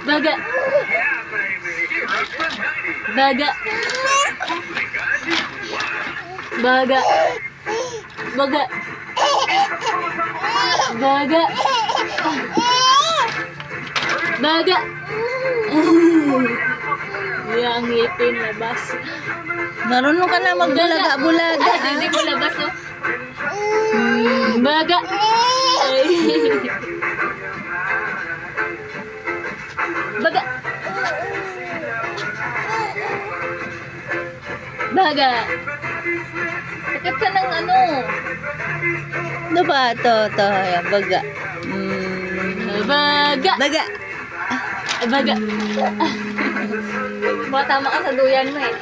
Baga. Baga. Baga. Baga. Baga. Baga. Yung ngipin labas. Marunong ka na magbulaga-bulaga. Ay, hindi ko labas oh. Baga. Ay. Baga. Baga. Sakit ka ng ano. Ano ba? To. Ayan, baga. Baga. Baga. Baga. Baka tama ka sa duyan mo eh.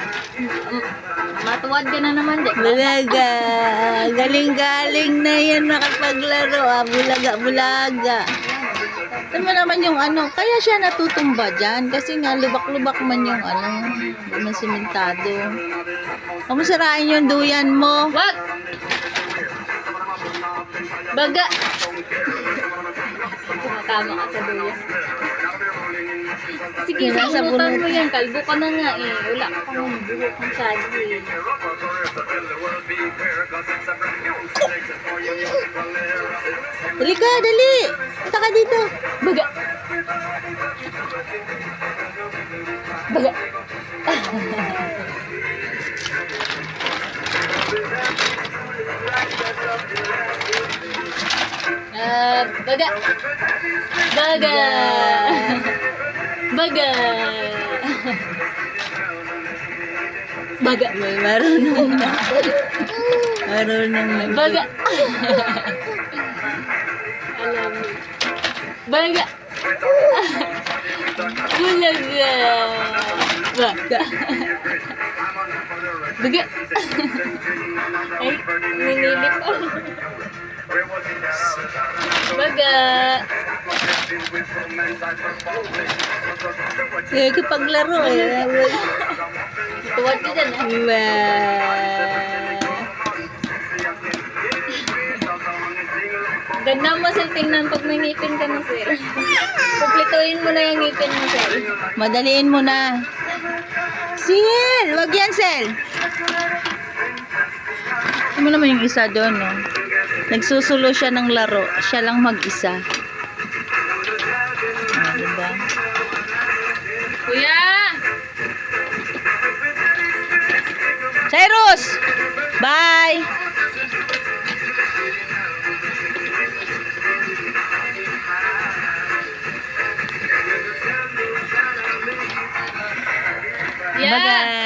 Matuwad ka na naman dyan. Bulaga. Galing-galing na yan makapaglaro. Bulaga-bulaga. Alam mo naman yung ano, kaya siya natutumba dyan. Kasi nga, lubak-lubak man yung ano, hindi man simentado. Kamusarain yung duyan mo. Wag! Baga! Tama ka sa duyan. Sige, Nasa sabunutan bunot. mo yan. Kalbo ka na nga eh. Wala ka pang buhok ng sagi eh. Dali ka, dali. Punta ka dito. Baga! Baga! Baga! Baga! Baga! Baga! May marunong na. Marunong na. Baga! Alam mo. Baga! Bulaga! Baga! Baga! Ay, ninilip ako. Baga! Eh, kapaglaro eh. Tuwad ka dyan ah. Ganda mo sa tingnan pag may ngipin ka na sir. Kumpletuhin mo na yung ngipin mo sir. Madaliin mo na. Sil! Wag yan, Sel! Ano naman yung isa doon, no? Nagsusulo siya ng laro. Siya lang mag-isa. Diba? Kuya! Cyrus! Bye! Yeah! Bye-bye!